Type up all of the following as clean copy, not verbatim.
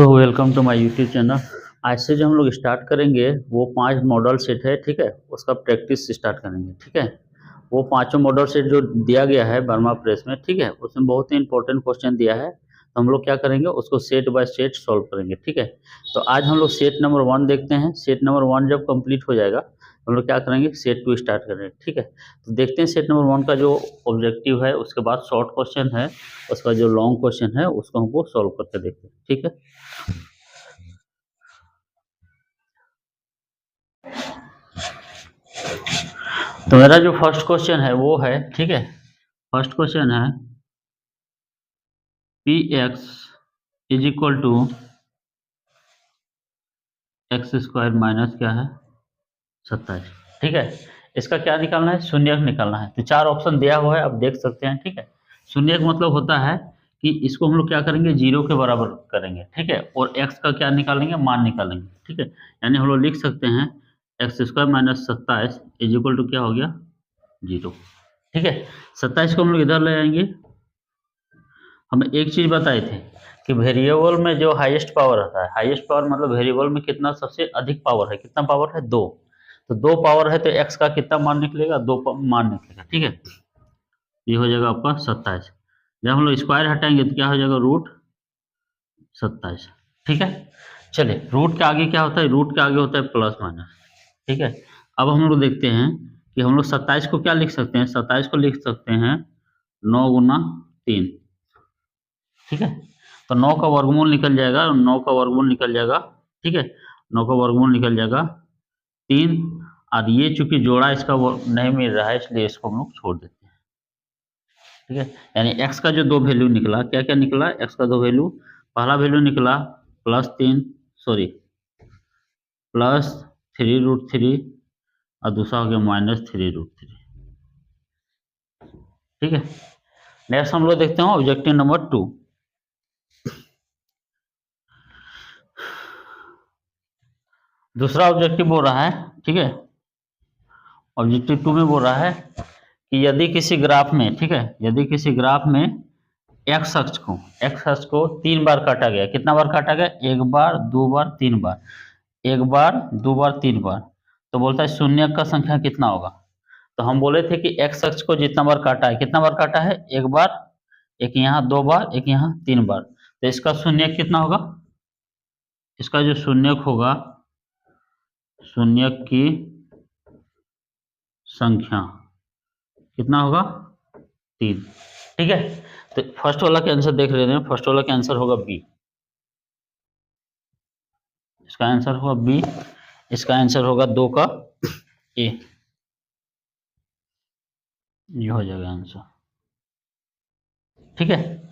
Welcome to my YouTube channel. आज से जो हम लोग स्टार्ट करेंगे वो 5 मॉडल सेट है, ठीक है। उसका प्रैक्टिस स्टार्ट करेंगे, ठीक है। वो पांचों मॉडल सेट जो दिया गया है बर्मा प्रेस में, ठीक है, उसमें बहुत ही इंपॉर्टेंट क्वेश्चन दिया है, तो हम लोग क्या करेंगे उसको सेट बाय सेट सॉल्व करेंगे, ठीक है। तो आज हम लोग सेट नंबर 1 देखते हैं। सेट नंबर 1 जब कंप्लीट हो जाएगा हम लोग क्या करेंगे, सेट 2 स्टार्ट करेंगे, ठीक है। तो देखते हैं सेट नंबर 1 का जो ऑब्जेक्टिव है, उसके बाद शॉर्ट क्वेश्चन है, उसका जो लॉन्ग क्वेश्चन है उसको हमको सॉल्व करके देखते हैं, ठीक है। तो मेरा जो फर्स्ट क्वेश्चन है वो है, ठीक है, फर्स्ट क्वेश्चन है P X is equal to X square minus क्या है 27, ठीक है। इसका क्या निकालना है, शून्यक निकालना है। तो 4 ऑप्शन दिया हुआ है, आप देख सकते हैं, ठीक है। शून्यक मतलब होता है कि इसको हम लोग क्या करेंगे, 0 के बराबर करेंगे, ठीक है। और x का क्या निकालेंगे, मान निकालेंगे, ठीक है। यानी हम लोग लिख सकते हैं X square minus 27 is equal to क्या हो गया 0, ठीक है। 27 को हम लोग इधर ले आएंगे। हमें एक चीज बताए थे कि वेरिएबल में जो हाईएस्ट पावर रहता है, हाईएस्ट पावर मतलब वेरिएबल में कितना सबसे अधिक पावर है, कितना पावर है 2। तो 2 पावर है तो x का कितना मान निकलेगा, 2 मान निकलेगा, ठीक है। ये हो जाएगा आपका 27। जब हम लोग स्क्वायर हटाएंगे तो क्या हो जाएगा रूट 27, ठीक है। चलिए, रूट के आगे क्या होता है, रूट के आगे होता है प्लस माइनस, ठीक है। अब हम लोग देखते हैं कि हम लोग 27 को क्या लिख सकते हैं, 27 को लिख सकते हैं 9 गुना 3, ठीक है। तो 9 का वर्गमूल निकल जाएगा, 9 का वर्गमूल निकल जाएगा, ठीक है। 9 का वर्गमूल निकल जाएगा 3। और ये चूंकि जोड़ा इसका नहीं मिल रहा है इसलिए इसको हम लोग छोड़ देते हैं, ठीक है। यानी x का जो 2 वैल्यू निकला, क्या क्या निकला, x का 2 वैल्यू, पहला वैल्यू निकला +3 और दूसरा हो गया -3√3, ठीक है। नेक्स्ट हम लोग देखते हैं ऑब्जेक्टिव नंबर 2। दूसरा ऑब्जेक्टिव बोल रहा है, ठीक है, ऑब्जेक्टिव 2 में बोल रहा है कि यदि किसी ग्राफ में, ठीक है, यदि किसी ग्राफ में एक्स अक्ष को 3 बार काटा गया, कितना बार काटा गया, 1 बार 2 बार 3 बार, 1 बार 2 बार 3 बार, तो बोलता है शून्य का संख्या कितना होगा। तो हम बोले थे कि एक्स अक्ष को जितना बार काटा है, कितना बार काटा है, 1 बार, एक यहाँ 2 बार, एक यहाँ 3 बार, तो इसका शून्य कितना होगा, इसका जो शून्यक होगा, शून्यक की संख्या कितना होगा 3, ठीक है। तो फर्स्ट वाला के आंसर देख लेते हैं, फर्स्ट वाला का आंसर होगा बी, इसका आंसर होगा बी, इसका आंसर होगा 2 का ए, ये हो जाएगा आंसर, ठीक है।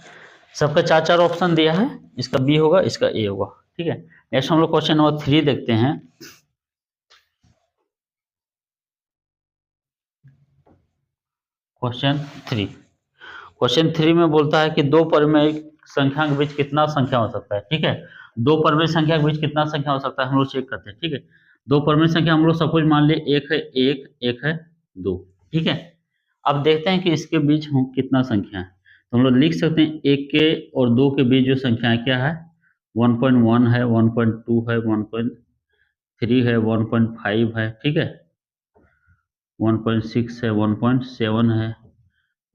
सबका 4 ऑप्शन दिया है, इसका बी होगा, इसका ए होगा, ठीक है। नेक्स्ट हम लोग क्वेश्चन नंबर 3 देखते हैं। क्वेश्चन 3 में बोलता है कि 2 परिमेय संख्या के बीच कितना संख्या हो सकता है, ठीक है। 2 परिमेय संख्या के बीच कितना संख्या हो सकता है हम लोग चेक करते हैं, ठीक है। 2 परिमेय संख्या हम लोग सपोज मान लिए, एक है 1, एक है 2, ठीक है। अब देखते हैं कि इसके बीच कितना संख्या है। तो हम लोग लिख सकते हैं 1 के और 2 के बीच जो संख्या है क्या है, 1.1 है, 1.2 है, 1.3 है, 1.5 है, ठीक है, 1.6 है, 1.7 है,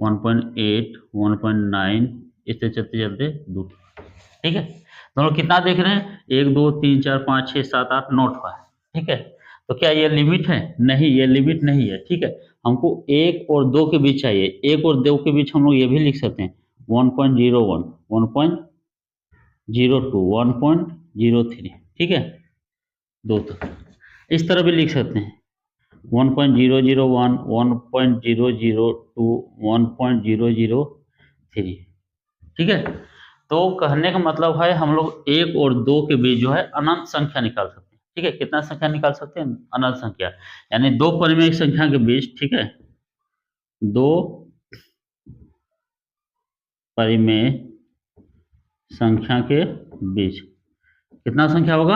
1.8, 1.9, इससे चलते चलते 2, ठीक है। तो हम लोग कितना देख रहे हैं, 1 2 3 4 5 6 7 8 9 है, ठीक है। तो क्या ये लिमिट है, नहीं, ये लिमिट नहीं है, ठीक है। हमको 1 और 2 के बीच चाहिए, 1 और 2 के बीच हम लोग ये भी लिख सकते हैं 1.01, 1.02, 1.03, ठीक है, 2 तक इस तरह भी लिख सकते हैं 1.001, 1.002, 1.003, ठीक है। तो कहने का मतलब है हम लोग 1 और 2 के बीच जो है अनंत संख्या निकाल सकते हैं, ठीक है। कितना संख्या निकाल सकते हैं, अनंत संख्या, यानी 2 परिमेय संख्या के बीच, ठीक है, 2 परिमेय संख्या के बीच कितना संख्या होगा,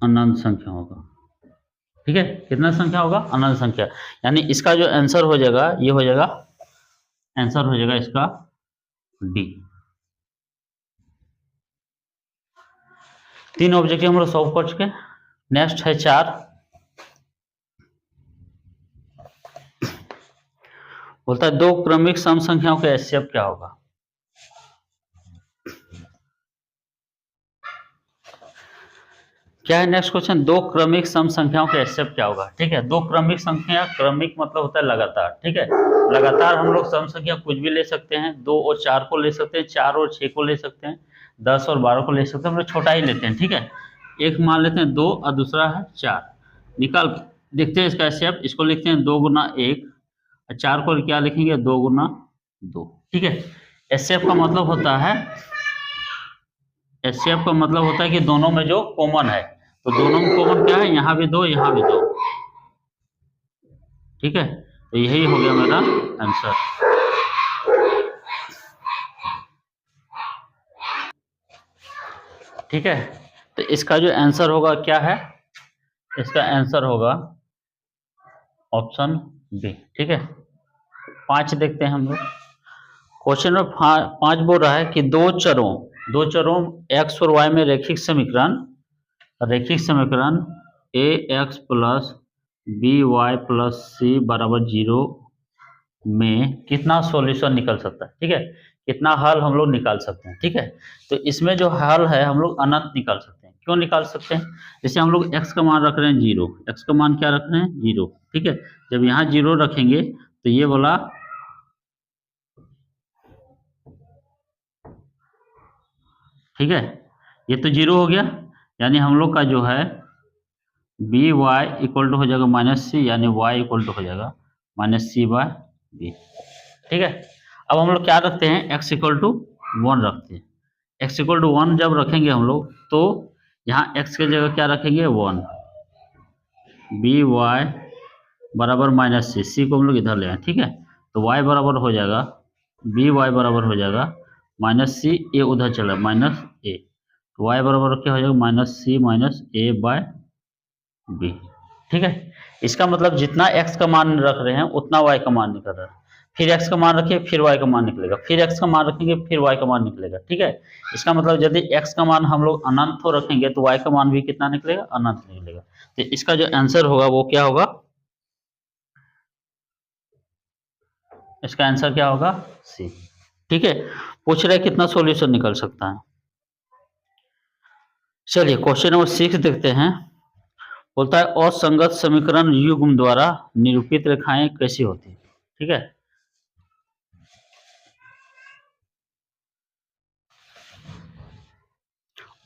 अनंत संख्या होगा, ठीक है। कितना संख्या होगा, अनंत संख्या। यानी इसका जो आंसर हो जाएगा, ये हो जाएगा, आंसर हो जाएगा इसका डी। 3 ऑब्जेक्टिव हम लोग सॉल्व कर चुके हैं। नेक्स्ट है 4। बोलता है 2 क्रमिक सम संख्याओं का एचसीएफ क्या होगा। क्या है नेक्स्ट क्वेश्चन, 2 क्रमिक सम संख्याओं का एचसीएफ क्या होगा। ठीक है, 2 क्रमिक संख्या, क्रमिक मतलब होता है लगातार। ठीक है, लगातार हम लोग सम संख्या कुछ भी ले सकते हैं, 2 और 4 को ले सकते हैं, 4 और 6 को ले सकते हैं, 10 और 12 को ले सकते हैं। हम लोग छोटा ही लेते हैं। ठीक है, एक मान लेते हैं 2 और दूसरा है 4। निकाल देखते हैं इसका एचसीएफ। इसको लिखते हैं 2 गुना 1, 4 को क्या लिखेंगे 2 गुना 2। ठीक है, एचसीएफ का मतलब होता है, एचसीएफ का मतलब होता है कि दोनों में जो कॉमन है, तो दोनों में कॉमन क्या है, यहाँ भी 2 यहाँ भी 2। ठीक है, तो यही हो गया मेरा आंसर। ठीक है, तो इसका जो आंसर होगा क्या है, इसका आंसर होगा ऑप्शन बी। ठीक है, 5 देखते हैं हम लोग। क्वेश्चन में 5 बोल रहा है कि दो चरों x और y में रैखिक समीकरण A X plus B Y plus C बराबर 0 में कितना सॉल्यूशन निकल सकता है। ठीक है, कितना हल हम लोग निकाल सकते हैं। ठीक है, तो इसमें जो हल है हम लोग अनंत निकाल सकते हैं। क्यों निकाल सकते हैं, जैसे हम लोग x का मान रख रहे हैं 0, x का मान क्या रख रहे हैं 0। ठीक है, जब यहाँ 0 रखेंगे तो ये वाला ठीक है, ये तो 0 हो गया, यानी हम लोग का जो है बी वाई इक्वल टू हो जाएगा -c, यानी y इक्वल टू हो जाएगा -c/b। ठीक है, अब हम लोग क्या रखते हैं, x इक्वल टू 1 रखते हैं। x इक्वल टू 1 जब रखेंगे हम लोग, तो यहाँ x की जगह क्या रखेंगे 1, बी वाई बराबर -c, c को हम लोग इधर ले आए। ठीक है, तो y बराबर हो जाएगा, बी वाई बराबर हो जाएगा -c, a उधर चला -a, तो y बराबर क्या हो जाएगा -c-a/b। ठीक है, इसका मतलब जितना x का मान रख रहे हैं उतना y का मान निकल रहा है। फिर x का मान रखिए, फिर y का मान निकलेगा, फिर x का मान रखेंगे, फिर y का मान निकलेगा। ठीक है, इसका मतलब यदि x का मान हम लोग अनंत हो रखेंगे तो y का मान भी कितना निकलेगा, अनंत निकलेगा। तो इसका जो आंसर होगा वो क्या होगा, इसका आंसर क्या होगा सी। ठीक है, पूछ रहा है कितना सॉल्यूशन निकल सकता है। चलिए क्वेश्चन नंबर 6 देखते हैं। बोलता है असंगत समीकरण युग्म द्वारा निरूपित रेखाएं कैसी होती है। ठीक है,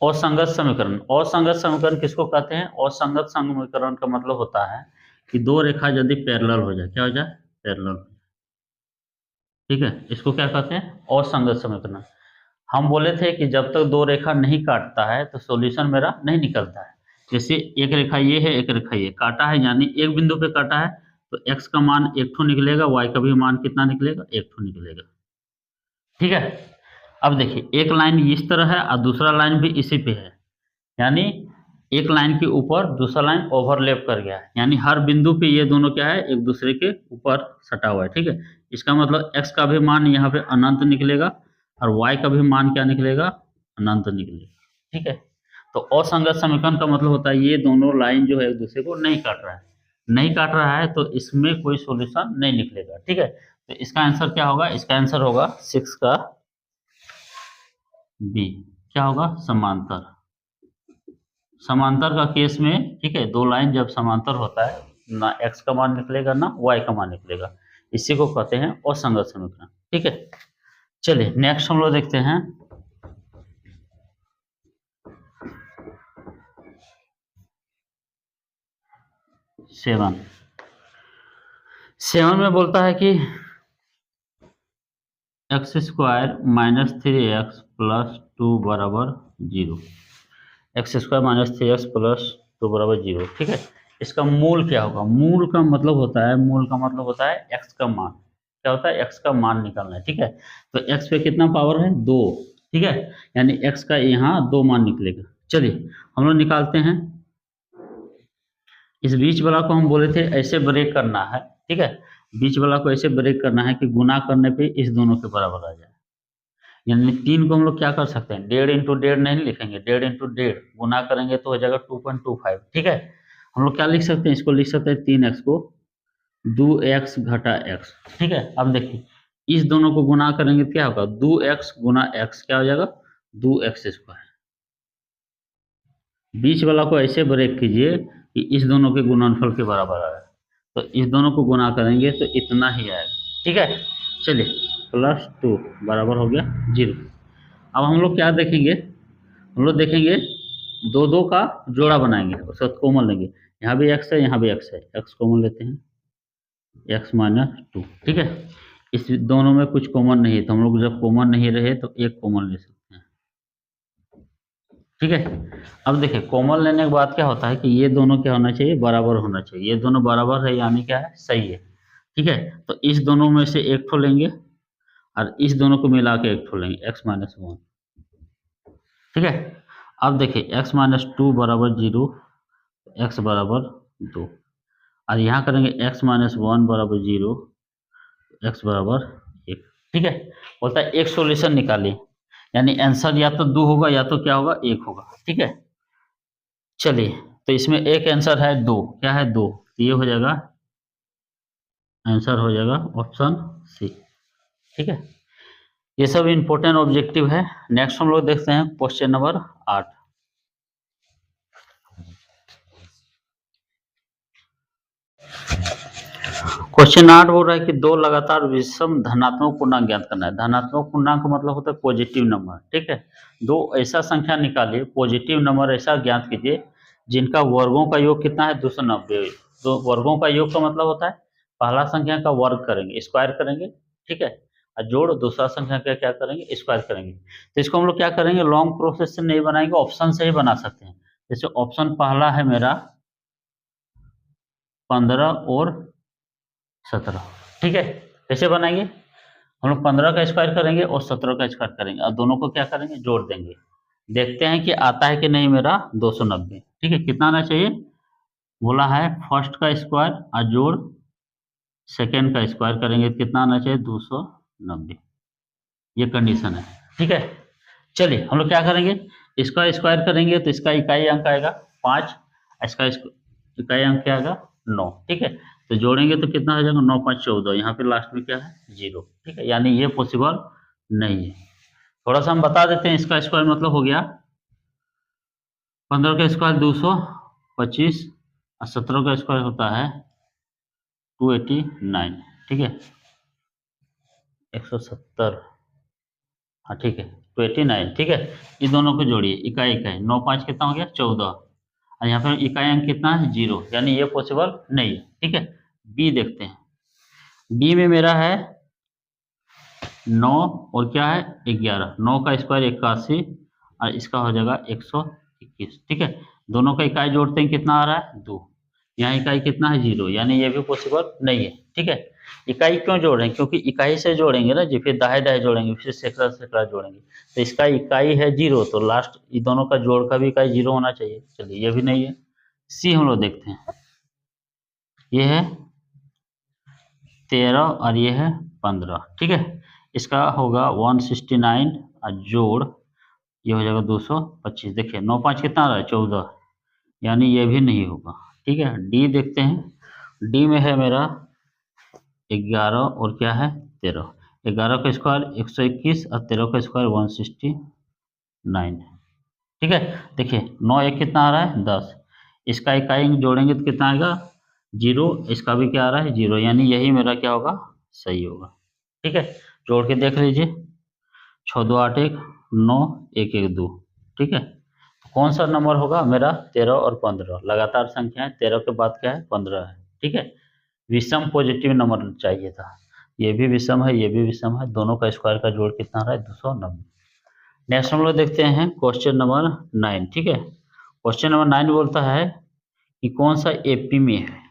असंगत समीकरण किसको कहते हैं, असंगत समीकरण का मतलब होता है कि दो रेखा यदि पैरेलल हो जाए, क्या हो जाए, पैरेलल। ठीक है, इसको क्या कहते हैं, असंगत समीकरण। हम बोले थे कि जब तक दो रेखा नहीं काटता है तो सॉल्यूशन मेरा नहीं निकलता है। जैसे एक रेखा ये है, एक रेखा ये काटा है, यानी एक बिंदु पे काटा है, तो x का मान 1 ठो निकलेगा, y का भी मान कितना निकलेगा, 1 ठो निकलेगा। ठीक है, अब देखिए एक लाइन इस तरह है और दूसरा लाइन भी इसी पे है, यानी एक लाइन के ऊपर दूसरा लाइन ओवरलैप कर गया है, यानी हर बिंदु पे ये दोनों क्या है, एक दूसरे के ऊपर सटा हुआ है। ठीक है, इसका मतलब x का भी मान यहाँ पे अनंत निकलेगा और y का भी मान क्या निकलेगा, अनंत निकलेगा। ठीक है, तो असंगत समीकरण का मतलब होता है ये दोनों लाइन जो है एक दूसरे को नहीं काट रहा है, नहीं काट रहा है तो इसमें कोई सॉल्यूशन नहीं निकलेगा। ठीक है, तो इसका आंसर क्या होगा, इसका आंसर होगा 6 का बी। क्या होगा, समांतर। समांतर का केस में, ठीक है, दो लाइन जब समांतर होता है ना x का मान निकलेगा ना y का मान निकलेगा, इसी को कहते हैं असंगत समीकरण। ठीक है, चलिए नेक्स्ट हम लोग देखते हैं। सेवन में बोलता है कि x² - 3x + 2 बराबर 0, x² - 3x + 2 बराबर 0। ठीक है, इसका मूल क्या होगा, मूल का मतलब होता है x का मान। क्या होता है, x का मान निकालना है। ठीक है, तो x पे कितना पावर है 2। ठीक है, यानी x का यहाँ 2 मान निकलेगा। चलिए हम लोग निकालते हैं। इस बीच वाला को हम बोले थे ऐसे ब्रेक करना है। ठीक है, बीच वाला को ऐसे ब्रेक करना है कि गुना करने पे इस दोनों के बराबर आ जाए। यानी 3 को हम लोग क्या कर सकते हैं, 1.5 इंटू 1.5 नहीं लिखेंगे, 1.5 इंटू 1.5 गुना करेंगे तो हो जाएगा 2.25। ठीक है, हम लोग क्या लिख सकते हैं, इसको लिख सकते हैं 3x को 2x घटा x। ठीक है, अब देखिए इस दोनों को गुना करेंगे तो क्या होगा, 2x गुना x क्या हो जाएगा, 2x²। बीच वाला को ऐसे ब्रेक कीजिए कि इस दोनों के गुणनफल के बराबर आए, तो इस दोनों को गुना करेंगे तो इतना ही आएगा। ठीक है, चलिए +2 बराबर हो गया 0। अब हम लोग क्या देखेंगे, हम लोग देखेंगे दो दो का जोड़ा बनाएंगे, उसका कॉमन लेंगे। यहाँ भी x है, यहाँ भी x है, x कॉमन लेते हैं, x-2। ठीक है, इस दोनों में कुछ कॉमन नहीं है, तो हम लोग जब कॉमन नहीं रहे तो एक कॉमन ले सकते हैं। ठीक है, अब देखिए कॉमन लेने के बाद क्या होता है कि ये दोनों क्या होना चाहिए, बराबर होना चाहिए। ये दोनों बराबर है यानी क्या है, सही है। ठीक है, तो इस दोनों में से एक ठो लेंगे और इस दोनों को मिला के एक ठो लेंगे, x-1। ठीक है, अब देखिए x-2 बराबर 0, x बराबर 2, और यहाँ करेंगे x-1 बराबर 0, x बराबर 1। ठीक है, बोलता है एक सॉल्यूशन निकालिए, यानी आंसर या तो 2 होगा या तो क्या होगा, 1 होगा। ठीक है, चलिए तो इसमें एक आंसर है 2, क्या है 2, तो ये हो जाएगा, आंसर हो जाएगा ऑप्शन सी। ठीक है, ये सब इंपॉर्टेंट ऑब्जेक्टिव है। नेक्स्ट हम लोग देखते हैं क्वेश्चन नंबर 8। क्वेश्चन 8 बोल रहा है कि दो लगातार विषम धनात्मक पूर्णांक ज्ञात करना है। धनात्मक पूर्णांक का मतलब होता है पॉजिटिव नंबर। ठीक है, दो ऐसा संख्या निकालिए, पॉजिटिव नंबर ऐसा ज्ञात कीजिए जिनका वर्गों का योग कितना है, 290। तो वर्गों का योग का मतलब होता है पहला संख्या का वर्ग करेंगे, स्क्वायर करेंगे। ठीक है, और जोड़ दूसरा संख्या का क्या करेंगे, स्क्वायर करेंगे। तो इसको हम लोग क्या करेंगे, लॉन्ग प्रोसेस से नहीं बनाएंगे, ऑप्शन से ही बना सकते हैं। जैसे ऑप्शन पहला है मेरा 15 और 17। ठीक है, कैसे बनाएंगे, हम लोग 15 का स्क्वायर करेंगे और 17 का स्क्वायर करेंगे और दोनों को क्या करेंगे, जोड़ देंगे। देखते हैं कि आता है कि नहीं मेरा 290। ठीक है, कितना आना चाहिए, बोला है फर्स्ट का स्क्वायर और जोड़ सेकेंड का स्क्वायर करेंगे तो कितना आना चाहिए, 290। ये कंडीशन है। ठीक है, चलिए हम लोग क्या करेंगे, इसका स्क्वायर करेंगे तो इसका इकाई अंक आएगा 5, इसका इकाई अंक क्या आएगा 9। ठीक है, तो जोड़ेंगे तो कितना हो जाएगा, 9 5 14, यहाँ पे लास्ट में क्या है 0। ठीक है, यानी ये पॉसिबल नहीं है। थोड़ा सा हम बता देते हैं, इसका स्क्वायर मतलब हो गया 15 का स्क्वायर 225 और 17 का स्क्वायर होता है 289। ठीक है, 170, हाँ ठीक है 289। ठीक है, इन दोनों को जोड़िए, इकाई इकाई 9 5 कितना हो गया 14, और यहाँ पर इकाई अंक कितना है 0, यानी ये पॉसिबल नहीं है। ठीक है, बी देखते हैं, बी में मेरा है 9 और क्या है 11, 9 का स्क्वायर 81 और इसका हो जाएगा 121। ठीक है, दोनों का इकाई जोड़ते हैं कितना आ रहा है 2, यहाँ इकाई कितना है 0, यानी ये भी पॉसिबल नहीं है। ठीक है, इकाई क्यों जोड़ रहे हैं, क्योंकि इकाई से जोड़ेंगे ना जी, फिर दाएं दाएं जोड़ेंगे, फिर सैकड़ा सैकड़ा जोड़ेंगे, तो इसका इकाई है 0, तो लास्ट ये दोनों का जोड़ का भी इकाई 0 होना चाहिए। चलिए ये भी नहीं है। सी हम लोग देखते हैं, ये है 13 और ये है 15। ठीक है, इसका होगा 169 और जोड़ ये हो जाएगा 225। देखिए 9 5 कितना आ रहा है 14, यानी ये भी नहीं होगा। ठीक है, डी देखते हैं, डी में है मेरा 11 और क्या है 13, 11 का स्क्वायर 121 और 13 का स्क्वायर 169। ठीक है, देखिए 9 1 कितना आ रहा है 10, इसका इकाई जोड़ेंगे तो कितना आएगा 0, इसका भी क्या आ रहा है 0, यानी यही मेरा क्या होगा, सही होगा। ठीक है, जोड़ के देख लीजिए, 6 2 8 1 9 1 1 2। ठीक है, कौन सा नंबर होगा मेरा 13 और 15, लगातार संख्या है, 13 के बाद क्या है 15 है। ठीक है, विषम पॉजिटिव नंबर चाहिए था, ये भी विषम है, ये भी विषम है, दोनों का स्क्वायर का जोड़ कितना आ रहा है 290। नेक्स्ट हम लोग देखते हैं क्वेश्चन नंबर 9। ठीक है, क्वेश्चन नंबर 9 बोलता है कि कौन सा एपी में है।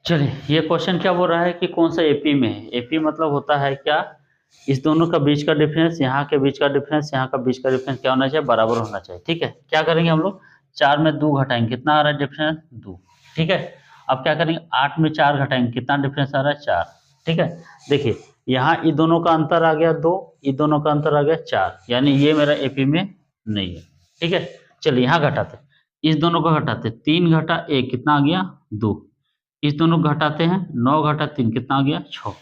चलिए ये क्वेश्चन क्या बोल रहा है कि कौन सा एपी में है। एपी मतलब होता है क्या, इस दोनों का बीच का डिफरेंस, यहाँ के बीच का डिफरेंस, यहाँ का बीच का डिफरेंस क्या होना चाहिए, बराबर होना चाहिए। ठीक है, क्या करेंगे हम लोग, 4 में 2 घटाएंगे, कितना आ रहा है डिफरेंस 2। ठीक है, अब क्या करेंगे, 8 में 4 घटाएंगे, कितना डिफरेंस आ रहा है, 4। ठीक है, देखिए यहाँ ये दोनों का अंतर आ गया 2, ये दोनों का अंतर आ गया 4, यानी ये मेरा एपी में नहीं है। ठीक है, चलिए यहाँ घटाते हैं, इस दोनों को घटाते, 3 घटा 1 कितना आ गया, 2। इस दोनों को घटाते हैं, 9 घटा 3 कितना आ गया, 6।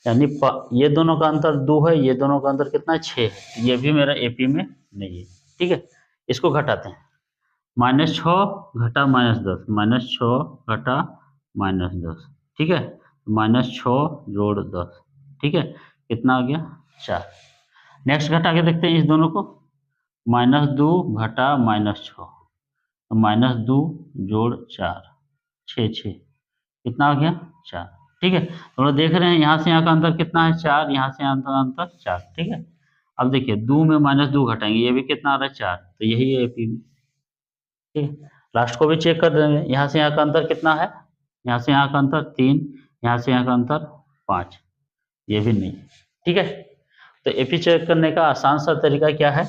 यानी ये दोनों का अंतर 2 है, ये दोनों का अंतर कितना है, 6 है। ये भी मेरा एपी में नहीं है। ठीक है, इसको घटाते हैं, -6 घटा -10, -6 घटा -10। ठीक है, -6 जोड़ 10। ठीक है, कितना आ गया, 4। नेक्स्ट घटा के देखते हैं इस दोनों को, -2 घटा -6, -2 जोड़ 4, 6 कितना आ गया, 4। ठीक है, तो लोग देख रहे हैं यहाँ से यहाँ का अंतर कितना है, 4, यहाँ से यहाँ का अंतर 4। ठीक है, अब देखिए 2 में -2 घटाएंगे, ये भी कितना आ रहा है, 4, तो यही है एपी में। ठीक है, लास्ट को भी चेक कर देंगे, यहाँ से यहाँ का अंतर कितना है, यहाँ से यहाँ का अंतर 3, यहाँ से यहाँ का अंतर 5, ये भी नहीं। ठीक है, तो एपी चेक करने का आसान सा तरीका क्या है,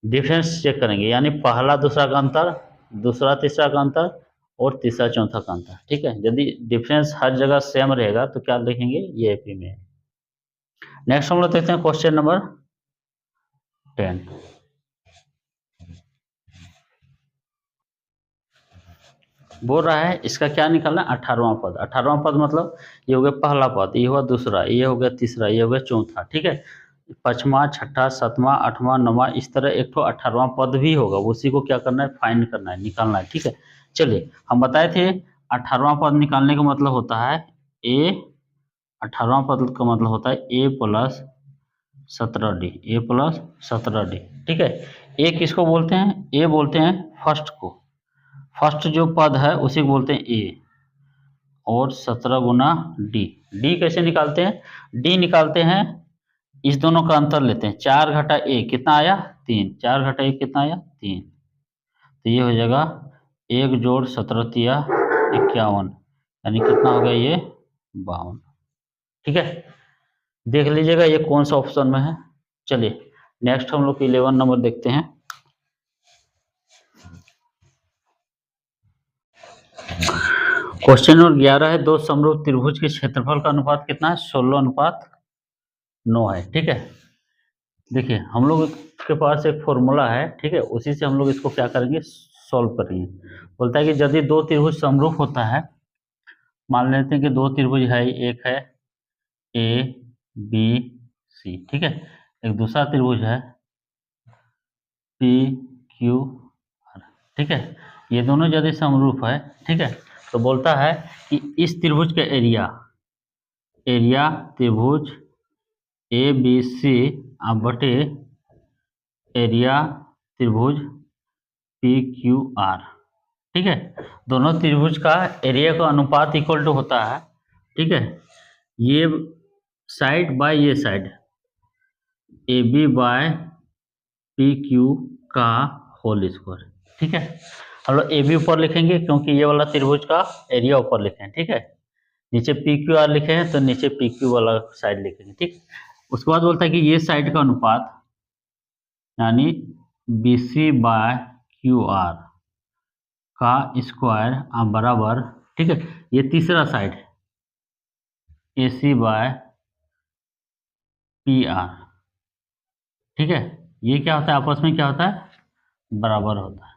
डिफरेंस चेक करेंगे, यानी पहला दूसरा का अंतर, दूसरा तीसरा का अंतर और तीसरा चौथा का अंतर। ठीक है, यदि डिफरेंस हर जगह सेम रहेगा तो क्या लिखेंगे, ये एपी में है। नेक्स्ट हम लोग देखते हैं क्वेश्चन नंबर 10। बोल रहा है इसका क्या निकालना है, 18वां पद। 18वां पद मतलब ये हो गया पहला पद, ये हुआ दूसरा, ये हो गया तीसरा, ये हो गया चौथा। ठीक है, 5वां 6ठा 7वां 8वां 9वां, इस तरह एक तो 18वां पद भी होगा, उसी को क्या करना है, फाइंड करना है, निकालना है। ठीक है, चलिए हम बताए थे 18वां पद निकालने का मतलब होता है ए, 18वां पद का मतलब होता है a + 17d, a + 17d। ठीक है, ए किसको बोलते हैं, ए बोलते हैं फर्स्ट को, फर्स्ट जो पद है उसी को बोलते हैं ए, और 17 गुना डी। डी कैसे निकालते हैं, डी निकालते हैं, इस दोनों का अंतर लेते हैं, 4 घटा 1 कितना आया, 3, 4 घटा 1 कितना आया, 3, तो ये हो जाएगा 1 जोड़ 17 तिया 51, यानी कितना हो गया ये 52। ठीक है, देख लीजिएगा ये कौन सा ऑप्शन में है। चलिए नेक्स्ट हम लोग 11 नंबर देखते हैं। क्वेश्चन नंबर 11 है, दो समरूप त्रिभुज के क्षेत्रफल का अनुपात कितना है, 16:9 है। ठीक है, देखिए हम लोग के पास एक फॉर्मूला है, ठीक है, उसी से हम लोग इसको क्या करेंगे, सॉल्व करेंगे। बोलता है कि यदि दो त्रिभुज समरूप होता है, मान लेते हैं कि दो त्रिभुज है, एक है ए बी सी, ठीक है, एक दूसरा त्रिभुज है पी क्यू आर। ठीक है, ये दोनों यदि समरूप है, ठीक है, तो बोलता है कि इस त्रिभुज का एरिया, त्रिभुज ए बी सी बटे एरिया त्रिभुज पी क्यू आर। ठीक है, दोनों त्रिभुज का एरिया का अनुपात इक्वल टू होता है, ठीक है, ये साइड बाय ये side, A B by P Q का होल स्क्वायर। ठीक है, हम लोग ए बी ऊपर लिखेंगे क्योंकि ये वाला त्रिभुज का एरिया ऊपर लिखे हैं। ठीक है, नीचे पी क्यू आर लिखे हैं तो नीचे पी क्यू वाला साइड लिखेंगे। ठीक, उसके बाद बोलता है कि ये साइड का अनुपात यानी B C by Q R का स्क्वायर बराबर, ठीक है, ये तीसरा side A C by P R. ठीक है, ये क्या होता है, आपस में क्या होता है, बराबर होता है।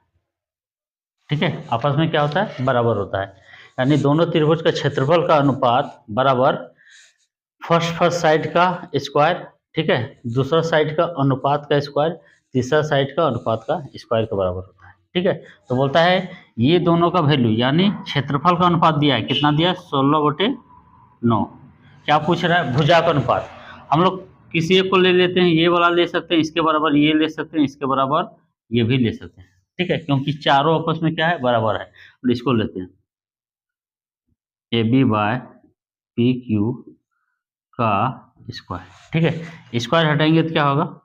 ठीक है, आपस में क्या होता है, बराबर होता है, यानी दोनों त्रिभुज का क्षेत्रफल का अनुपात बराबर फर्स्ट साइड का स्क्वायर, ठीक है, दूसरा साइड का अनुपात का स्क्वायर, तीसरा साइड का अनुपात का स्क्वायर के बराबर होता है। ठीक है, तो बोलता है ये दोनों का वैल्यू यानी क्षेत्रफल का अनुपात दिया है, कितना दिया, 16/9। क्या पूछ रहा है, भुजा का अनुपात। हम लोग किसी एक को ले लेते हैं, ये वाला ले सकते हैं, इसके बराबर ये ले सकते हैं, इसके बराबर ये भी ले सकते हैं। ठीक है, क्योंकि चारों आपस में क्या है, बराबर है, और इसको लेते हैं A B by P Q का स्क्वायर। ठीक है, स्क्वायर हटाएंगे तो क्या होगा,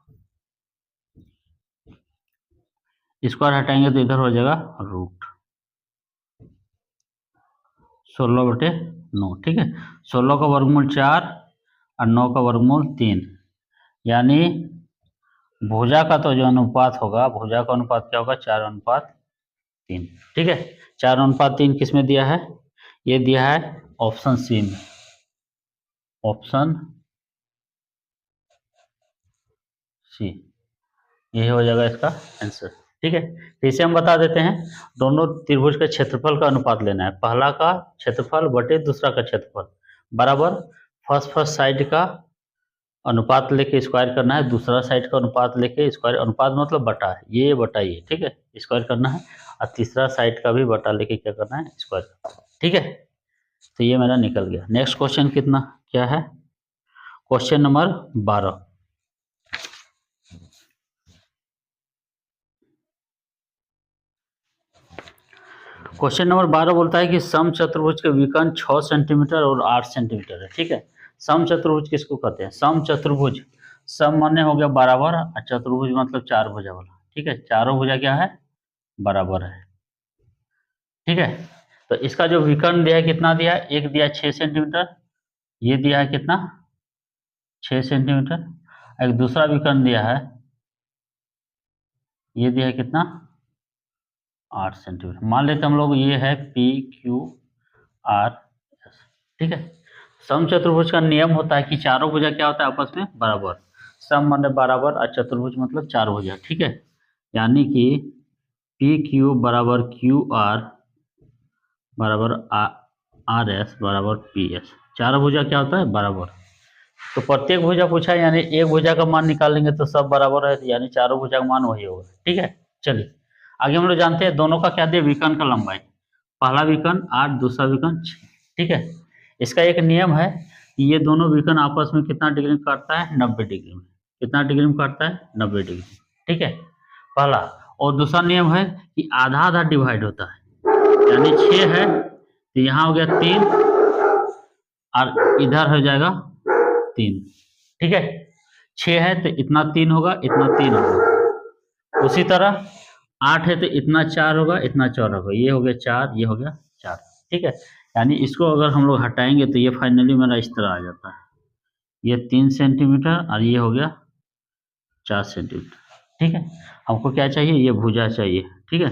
स्क्वायर हटाएंगे तो इधर हो जाएगा रूट 16/9। ठीक है, 16 का वर्गमूल 4 और 9 का वर्गमूल 3, यानी भुजा का तो जो अनुपात होगा, भुजा का अनुपात क्या होगा, 4/3। ठीक है, 4/3 किस में दिया है, ये दिया है ऑप्शन सी में, ऑप्शन सी, यही हो जाएगा इसका आंसर। ठीक है, तो इसे हम बता देते हैं, दोनों त्रिभुज के क्षेत्रफल का अनुपात लेना है, पहला का क्षेत्रफल बटे दूसरा का क्षेत्रफल बराबर फर्स्ट साइड का अनुपात लेके स्क्वायर करना है, दूसरा साइड का अनुपात लेके स्क्वायर, अनुपात मतलब बटा है, ये बटा ये, ठीक है, स्क्वायर करना है, और तीसरा साइड का भी बटा लेके क्या करना है, स्क्वायर करना है। ठीक है, तो ये मेरा निकल गया। नेक्स्ट क्वेश्चन कितना क्या है, क्वेश्चन नंबर 12। क्वेश्चन नंबर 12 बोलता है कि सम चतुर्भुज के विकर्ण 6 सेंटीमीटर और 8 सेंटीमीटर है। ठीक है, सम चतुर्भुज किसको कहते हैं, सम चतुर्भुज, सम माने हो गया बराबर, और चतुर्भुज मतलब चार भुजा वाला। ठीक है, चारों भुजा क्या है, बराबर है। ठीक है, तो इसका जो विकर्ण दिया है कितना दिया है, एक दिया 6 सेंटीमीटर, ये दिया है कितना 6 सेंटीमीटर, एक दूसरा विकर्ण दिया है, ये दिया है कितना 8 सेंटीमीटर। मान लेते हम लोग ये है पी क्यू आर एस। ठीक है, सम चतुर्भुज का नियम होता है कि चारों भुजा क्या होता है आपस में बराबर, सम माने बराबर और चतुर्भुज मतलब चार भुजा। ठीक है, यानी कि पी क्यू बराबर क्यू आर बराबर आर एस बराबर पी एस, चारों भुजा क्या होता है बराबर। तो प्रत्येक भुजा पूछा है, यानी एक भुजा का मान निकालेंगे तो सब बराबर है, यानी चारों भुजा का मान वही होगा। ठीक है, चलिए आगे हम लोग जानते हैं दोनों का क्या दिया, विकर्ण का लंबाई, पहला विकर्ण 8, दूसरा विकर्ण 6। ठीक है, इसका एक नियम है कि ये दोनों विकर्ण आपस में कितना डिग्री में काटता है, 90 डिग्री में। कितना डिग्री में काटता है, 90 डिग्री। ठीक है, पहला। और दूसरा नियम है कि आधा आधा डिवाइड होता है, यानी 6 है तो यहाँ हो गया 3 और इधर हो जाएगा 3। ठीक है, 6 है तो इतना 3 होगा, इतना 3 होगा। उसी तरह 8 है तो इतना 4 होगा, इतना 4 होगा, ये हो गया 4, ये हो गया 4। ठीक है, यानी इसको अगर हम लोग हटाएंगे तो ये फाइनली मेरा इस तरह आ जाता है, ये 3 सेंटीमीटर और ये हो गया 4 सेंटीमीटर। ठीक है, हमको क्या चाहिए, ये भुजा चाहिए। ठीक है,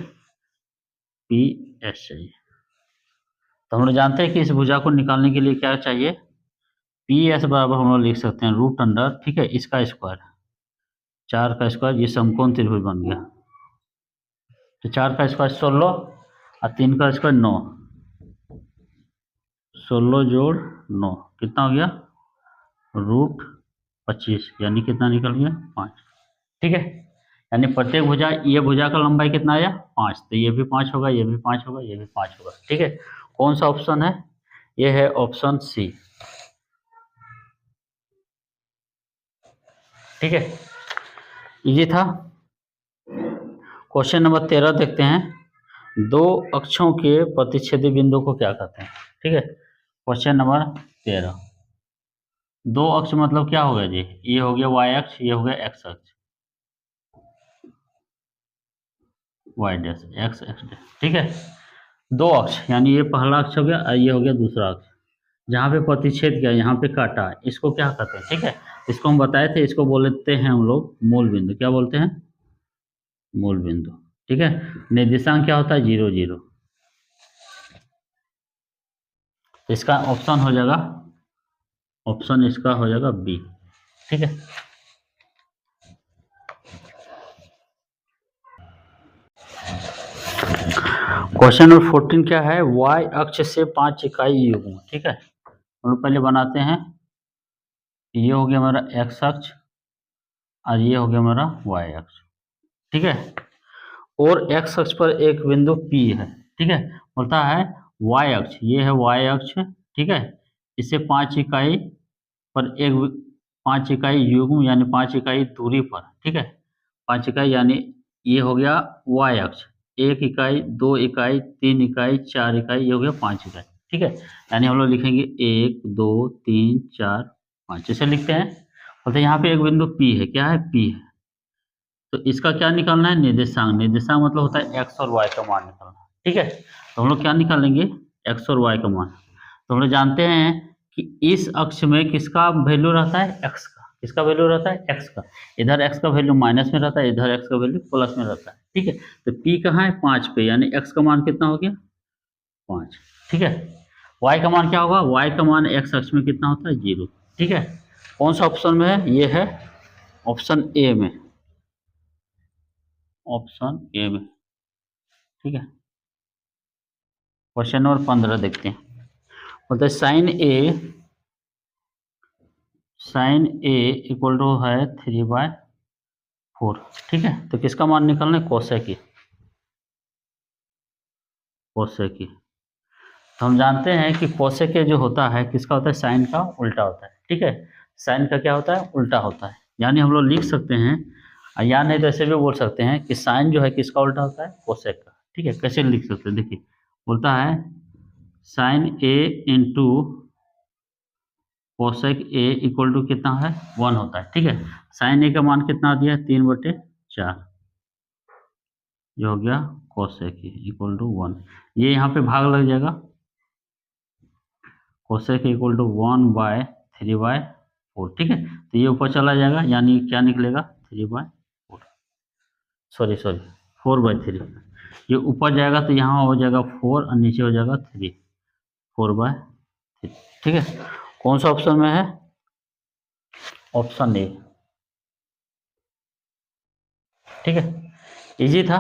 पी एस चाहिए। तो हम लोग जानते हैं कि इस भुजा को निकालने के लिए क्या चाहिए, पी एस बराबर हम लोग लिख सकते हैं रूट अंडर, ठीक है, इसका स्क्वायर, 4 का स्क्वायर, ये समकोण त्रिभुज बन गया। तो 4 का स्क्वायर 16 और 3 का स्क्वायर 9, 16 जोड़ 9 कितना हो गया, रूट 25, यानी कितना निकल गया 5। ठीक है, यानी प्रत्येक भुजा, ये भुजा का लंबाई कितना आया 5, तो ये भी 5 होगा, ये भी 5 होगा, ये भी 5 होगा। ठीक है, कौन सा ऑप्शन है, ये है ऑप्शन सी। ठीक है, ये था। क्वेश्चन नंबर 13 देखते हैं, दो अक्षों के प्रतिच्छेदी बिंदु को क्या कहते हैं। ठीक है, क्वेश्चन नंबर 13, दो अक्ष मतलब क्या होगा जी, ये हो गया y अक्ष, ये हो गया x अक्ष, y dash x x dash. ठीक है, दो अक्ष, यानी ये पहला अक्ष हो गया और ये हो गया दूसरा अक्ष, जहाँ पे प्रतिच्छेद किया, यहाँ पे काटा, इसको क्या कहते हैं। ठीक है, इसको हम बताए थे, इसको बोलते हैं हम लोग मूल बिंदु। क्या बोलते हैं, मूल बिंदु। ठीक है, निर्देशांक क्या होता है 0 0। इसका ऑप्शन हो जाएगा, ऑप्शन इसका हो जाएगा बी। ठीक है, क्वेश्चन नंबर 14 क्या है, y अक्ष से 5 इकाई युग्म। ठीक है, हम लोग पहले बनाते हैं, ये हो गया मेरा x अक्ष और ये हो गया मेरा y अक्ष। ठीक है, और x अक्ष पर एक बिंदु P है। ठीक है, बोलता है y अक्ष, ये है y अक्ष। ठीक है, इससे 5 इकाई पर एक 5 इकाई युग्म, यानी 5 इकाई दूरी पर। ठीक है, 5 इकाई यानी ये हो गया y अक्ष, 1 इकाई, 2 इकाई, 3 इकाई, 4 इकाई, ये हो गया 5 इकाई। ठीक है, यानी हम लोग लिखेंगे 1 2 3 4 5, ऐसे लिखते हैं। बोलते यहाँ पे एक बिंदु P है, क्या है P है, तो इसका क्या निकालना है, निर्देशांक। निर्देशांक मतलब होता है x और y का मान निकालना। ठीक है, तो हम लोग क्या निकालेंगे, x और y का मान। तो हम लोग जानते हैं कि इस अक्ष में किसका वैल्यू रहता है, x का। किसका वैल्यू रहता है, x का। इधर x का वैल्यू माइनस में रहता है, इधर x का वैल्यू प्लस में रहता है। ठीक है, तो p कहाँ है 5 पे, यानी x का मान कितना हो गया 5। ठीक है, y का मान क्या होगा, y का मान x अक्ष में कितना होता है 0। ठीक है, कौन सा ऑप्शन में है, ये है ऑप्शन ए में, ऑप्शन ए में। ठीक है, क्वेश्चन नंबर 15 देखते हैं। बोलते हैं साइन ए इक्वल टू है 3/4। ठीक है, तो किसका मान निकालना है, कोसेक की, कोसेक की। तो हम जानते हैं कि कोसेक के जो होता है किसका होता है, साइन का उल्टा होता है। ठीक है, साइन का क्या होता है, उल्टा होता है। यानी हम लोग लिख सकते हैं, या नहीं तो ऐसे भी बोल सकते हैं कि साइन जो है किसका उल्टा होता है, कोसेक का। ठीक है, कैसे लिख सकते हैं, देखिए बोलता है sine A into cosec A equal to कितना है, 1 होता है। ठीक है, साइन ए का मान कितना दिया है, 3/4, जो हो गया कोसेक ए इक्वल टू 1। ये यहाँ पे भाग लग जाएगा, कोसेक इक्वल टू 1/3/4। ठीक है, तो ये ऊपर चला जाएगा, यानी क्या निकलेगा, 3/4, सॉरी 4/3। ये ऊपर जाएगा तो यहाँ हो जाएगा 4 और नीचे हो जाएगा 3, 4/3। ठीक है, कौन सा ऑप्शन में है, ऑप्शन ए। ठीक है, इजी था।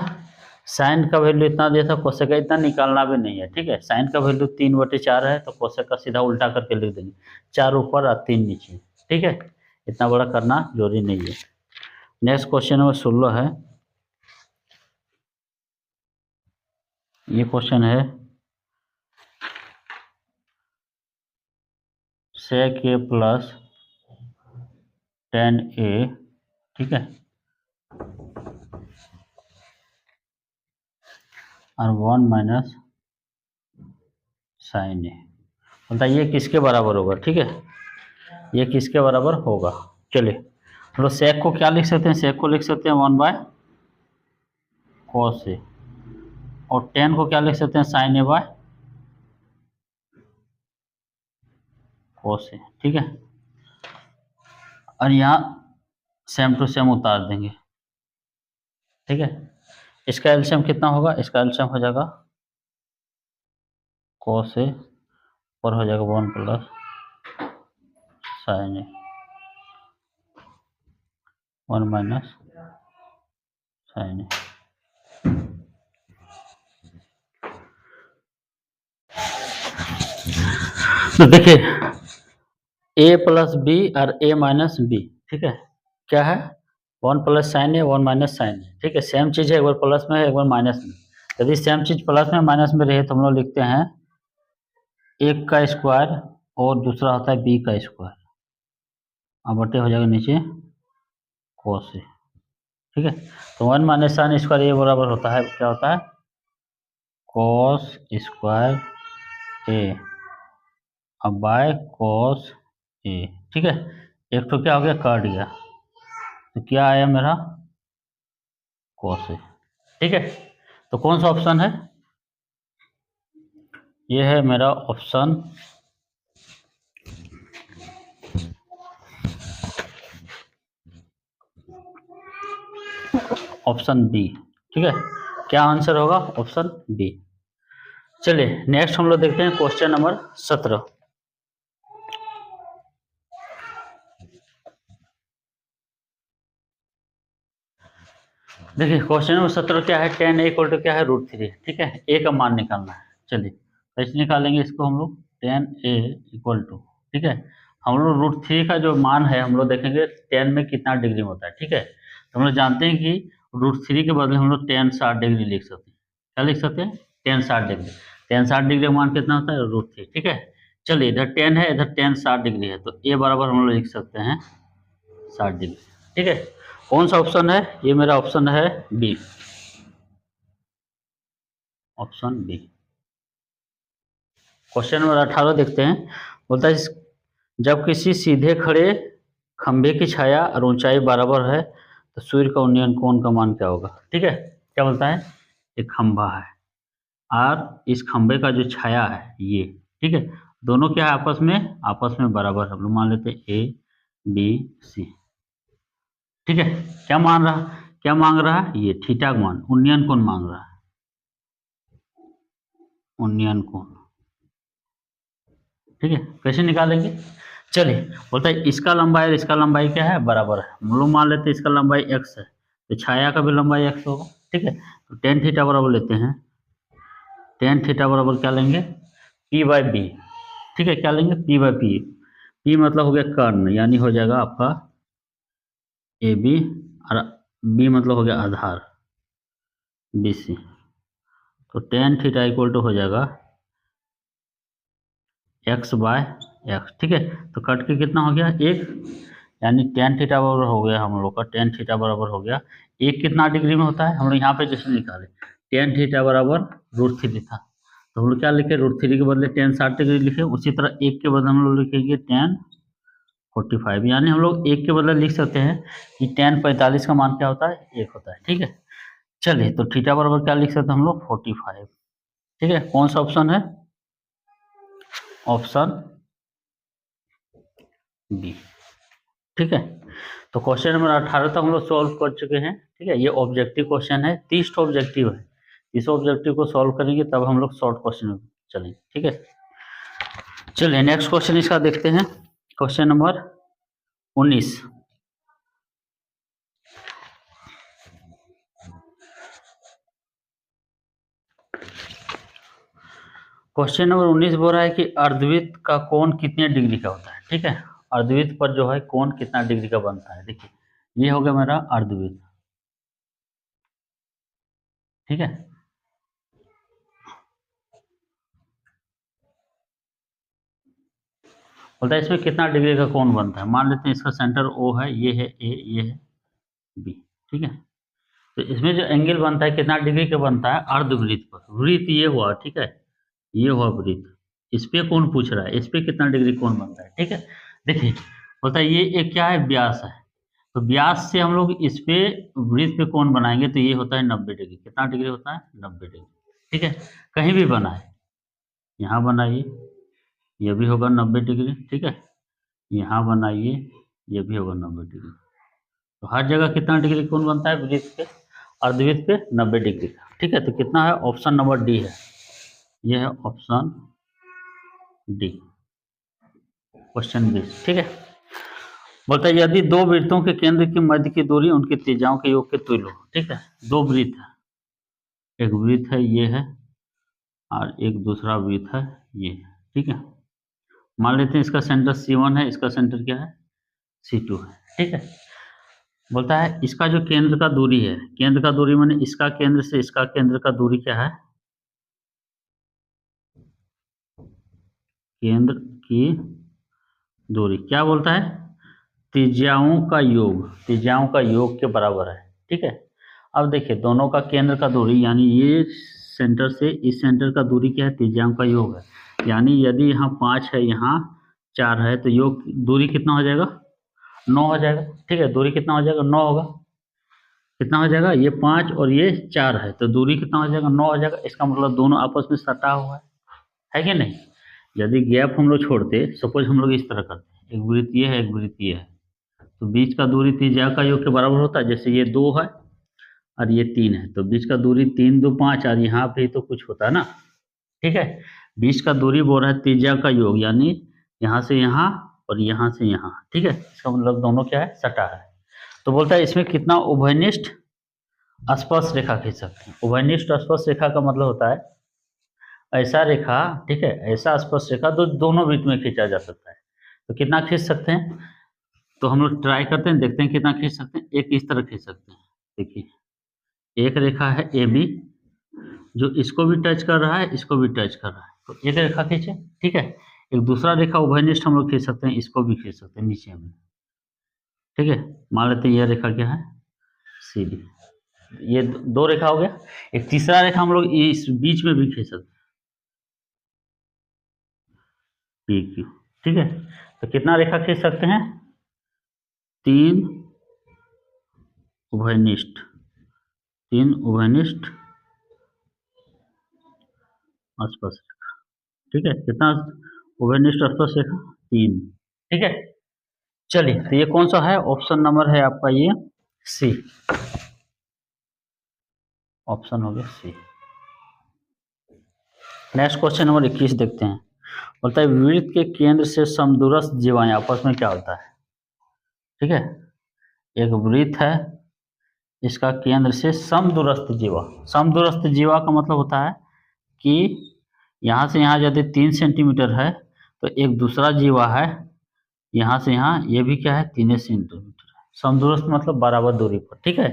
साइन का वैल्यू इतना दिया था, कोसेक का इतना निकालना भी नहीं है। ठीक है, साइन का वैल्यू 3/4 है, तो कोसेक का सीधा उल्टा करके लिख देंगे, 4 ऊपर और 3 नीचे। ठीक है, इतना बड़ा करना जरूरी नहीं है। नेक्स्ट क्वेश्चन नंबर 16 है। ये क्वेश्चन है sec a प्लस 10a। ठीक है, और 1 माइनस साइन ए। बताइए किसके बराबर होगा। ठीक है, ये किसके बराबर होगा। चलिए हम लोग सेक को क्या लिख सकते हैं, सेक को लिख सकते हैं 1/cos ए, और 10 को क्या लिख सकते हैं, साइन a/cos ए। ठीक है, और यहाँ सेम टू सेम उतार देंगे। ठीक है, इसका एलसीएम कितना होगा, इसका एलसीएम हो जाएगा cos ए और हो जाएगा 1 प्लस साइन ए, 1 माइनस साइन ए। तो देखिए a प्लस बी और a माइनस बी। ठीक है, क्या है, 1 प्लस साइन ए, 1 माइनस साइन ए। ठीक है, सेम चीज़ है, एक बार प्लस में है, एक बार माइनस में। यदि सेम चीज़ प्लस में माइनस में रहे तो हम लोग लिखते हैं एक का स्क्वायर और दूसरा होता है बी का स्क्वायर, अब बटे हो जाएगा नीचे कोस ए। ठीक है, तो 1 माइनस साइन स्क्वायर ये बराबर होता है, क्या होता है, कोस स्क्वायर ए अब बाय कोस ए। ठीक है, एक तो क्या हो गया, कट गया, तो क्या आया मेरा, कोस ए। ठीक है, तो कौन सा ऑप्शन है, ये है मेरा ऑप्शन ऑप्शन बी। ठीक है, क्या आंसर होगा, ऑप्शन बी। चलिए नेक्स्ट हम लोग देखते हैं क्वेश्चन नंबर 17। देखिए क्वेश्चन नंबर 17 क्या है, 10 ए इक्वल टू क्या है, √3। ठीक है, ए का मान निकालना है। चलिए कैसे निकालेंगे इसको हम लोग, 10 ए इक्वल टू, ठीक है, हम लोग √3 का जो मान है हम लोग देखेंगे 10 में कितना डिग्री होता है। ठीक है, तो हम लोग जानते हैं कि √3 के बदले हम लोग 10 60 डिग्री लिख सकते हैं। क्या लिख सकते हैं, 10 60 डिग्री। 10 60 डिग्री का मान कितना होता है, √3। ठीक है, चलिए इधर 10 है, इधर 10 60 डिग्री है, तो ए बराबर हम लोग लिख सकते हैं 60 डिग्री। ठीक है, कौन सा ऑप्शन है, ये मेरा ऑप्शन है B, option B. Question number 18 देखते हैं। बोलता है जब किसी सीधे खड़े खंभे की छाया और ऊंचाई बराबर है तो सूर्य का उन्नयन कोण का मान क्या होगा। ठीक है, क्या बोलता है, एक खंभा है और इस खंभे का जो छाया है ये, ठीक है, दोनों क्या है, आपस में बराबर है। हम लोग मान लेते हैं ए बी सी। ठीक है, क्या मांग रहा है, ये थीटा का मान, उन्नयन कोण मांग रहा है, उन्नयन कोण। ठीक है, कैसे निकालेंगे? चलिए, बोलता है इसका लंबाई और इसका लंबाई क्या है, बराबर है। हम लोग मान लेते हैं इसका लंबाई x है, तो छाया का भी लंबाई x होगा। ठीक है, तो टेन थीटा बराबर लेते हैं, टेन थीटा बराबर क्या लेंगे, p/b। ठीक है, क्या लेंगे, p/p। p मतलब हो गया कर्ण, यानी हो जाएगा आपका AB, और b मतलब हो गया आधार BC। तो टेन थीटा इक्वल टू हो जाएगा x/x। ठीक है, तो कट के कितना हो गया, एक, यानी टेन थीटा बराबर हो गया हम लोग का, टेन थीटा बराबर हो गया एक, कितना डिग्री में होता है, हम लोग यहाँ पे जैसे निकाले टेन थीटा बराबर √3 था, तो हम लोग क्या लिखे, √3 के बदले टेन 60 डिग्री लिखे। उसी तरह एक के बदले हम लोग लिखेंगे टेन 45, यानी हम लोग एक के बदले लिख सकते हैं कि टेन 45 का मान क्या होता है, एक होता है। ठीक है, चलिए, तो थीटा बराबर क्या लिख सकते हैं हम लोग, 45। ठीक है, कौन सा ऑप्शन है, ऑप्शन बी। ठीक है, तो क्वेश्चन नंबर 18 तक हम लोग सॉल्व कर चुके हैं। ठीक है, ये ऑब्जेक्टिव क्वेश्चन है, 30 ऑब्जेक्टिव है। इस ऑब्जेक्टिव को सॉल्व करेंगे तब हम लोग शॉर्ट क्वेश्चन में चलेंगे। ठीक है, चलिए नेक्स्ट क्वेश्चन इसका देखते हैं, क्वेश्चन नंबर 19। क्वेश्चन नंबर 19 बोल रहा है कि अर्धवृत्त का कोण कितने डिग्री का होता है। ठीक है, अर्धवृत्त पर जो है कोण कितना डिग्री का बनता है। देखिए, ये हो गया मेरा अर्धवृत्त। ठीक है, बोलता है इसमें कितना डिग्री का कोण बनता है। मान लेते हैं इसका सेंटर O है, ये है A, ये है B। ठीक है, तो इसमें जो एंगल बनता है कितना डिग्री का बनता है, अर्धवृत्त पर। वृत्त ये हुआ, ठीक है, ये हुआ वृत्त, इस पे कौन पूछ रहा है, इस पे कितना डिग्री कोण बनता है। ठीक है, देखिए, बोलता है ये एक क्या है, व्यास है, तो व्यास से हम लोग इस पे वृत्त पे कोण बनाएंगे तो ये होता है 90 डिग्री। कितना डिग्री होता है, 90 डिग्री। ठीक है, कहीं भी बनाए, यहाँ बनाइए, ये भी होगा 90 डिग्री। ठीक है, यहाँ बनाइए, ये भी होगा 90 डिग्री। तो हर जगह कितना डिग्री कोण बनता है वृत्त पे, अर्धवृत्त पे 90 डिग्री का। ठीक है, तो कितना है, ऑप्शन नंबर डी है, ये है ऑप्शन डी, क्वेश्चन 20। ठीक है, बोलता है यदि दो वृत्तों के केंद्र की मध्य की दूरी उनकी त्रिज्याओं के योग के तुल्य हो। ठीक है, दो वृत्त है, एक वृत्त है ये है, और एक दूसरा वृत्त है ये। ठीक है, मान लेते हैं इसका सेंटर C1 है, इसका सेंटर क्या है, C2 है। ठीक है, बोलता है इसका जो केंद्र का दूरी है, केंद्र का दूरी माने इसका केंद्र से इसका केंद्र का दूरी क्या है, केंद्र की दूरी क्या बोलता है, त्रिज्याओं का योग, त्रिज्याओं का योग के बराबर है। ठीक है, अब देखिए दोनों का केंद्र का दूरी, यानी ये सेंटर से इस सेंटर का दूरी क्या है, त्रिज्याओं का योग है। यानी यदि यहाँ 5 है, यहाँ 4 है, तो योग दूरी कितना हो जाएगा, 9 हो जाएगा। ठीक है, दूरी कितना हो जाएगा, 9 होगा। कितना हो जाएगा, ये 5 और ये 4 है, तो दूरी कितना हो जाएगा, 9 हो जाएगा। इसका मतलब दोनों आपस में सटा हुआ है कि नहीं। यदि गैप हम लोग छोड़ते, सपोज हम लोग इस तरह करते, एक वृत्त ये है, एक वृत्त ये है, तो बीच का दूरी त्रिज्या का योग के बराबर होता है। जैसे ये 2 है और ये 3 है, तो बीच का दूरी 3 2 5, और यहाँ पे तो कुछ होता है ना। ठीक है, बीच का दूरी बोल रहा है त्रिज्या का योग, यानी यहाँ से यहाँ और यहाँ से यहाँ। ठीक है, इसका मतलब दोनों क्या है, सटा है। तो बोलता है इसमें कितना उभयनिष्ठ स्पर्श रेखा खींच सकते हैं। उभयनिष्ठ स्पर्श रेखा का मतलब होता है ऐसा रेखा, ठीक है, ऐसा स्पर्श रेखा दोनों वृत्त में खींचा जा सकता है। तो कितना खींच सकते हैं, तो हम लोग ट्राई करते हैं, देखते हैं कितना खींच सकते हैं। एक इस तरह खींच सकते हैं, देखिए एक रेखा है AB, जो इसको भी टच कर रहा है, इसको भी टच कर रहा है, तो एक रेखा खींचे। ठीक है, एक दूसरा रेखा उभयनिष्ठ हम लोग खींच सकते हैं, इसको भी खींच सकते हैं नीचे में। ठीक है, मान लेते हैं यह रेखा क्या है, CD। ये दो रेखा हो गया। एक तीसरा रेखा हम लोग इस बीच में भी खींच सकते हैं, PQ। ठीक है, तो कितना रेखा खींच सकते हैं, 3 उभयनिष्ठ, 3 उभयनिष्ठ स्पर्श रेखा। ठीक है, कितना उभयनिष्ठ स्पर्श रेखा, 3। ठीक है, चलिए, तो ये कौन सा है, ऑप्शन नंबर है आपका ये C, ऑप्शन हो गया C। नेक्स्ट क्वेश्चन नंबर 21 देखते हैं। बोलता है वृत्त के केंद्र से समदूरस्थ जीवाएं आपस में क्या होता है, ठीक है। एक वृत्त है, इसका केंद्र से समदूरस्थ जीवा, समदूरस्थ जीवा का मतलब होता है कि यहाँ से यहाँ यदि 3 सेंटीमीटर है तो एक दूसरा जीवा है यहाँ से यहाँ, ये भी क्या है 3 सेंटीमीटर है। समदूरस्थ मतलब बराबर दूरी पर, ठीक है।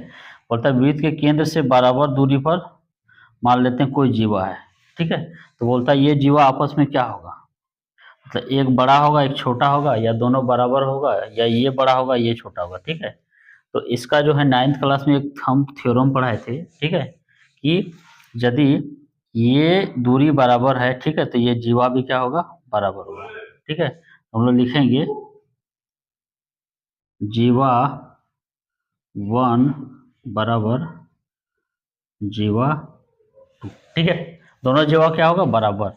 बोलता है वृत्त के केंद्र से बराबर दूरी पर मान लेते हैं कोई जीवा है, ठीक है। तो बोलता है ये जीवा आपस में क्या होगा, मतलब एक बड़ा होगा एक छोटा होगा, या दोनों बराबर होगा, या ये बड़ा होगा ये छोटा होगा, ठीक है। तो इसका जो है 9th क्लास में एक हम थ्योरम पढ़ाए थे, ठीक है, कि यदि ये दूरी बराबर है, ठीक है, तो ये जीवा भी क्या होगा बराबर होगा, ठीक है। हम लोग लिखेंगे जीवा 1 बराबर जीवा 2, ठीक है। दोनों जीवा क्या होगा बराबर,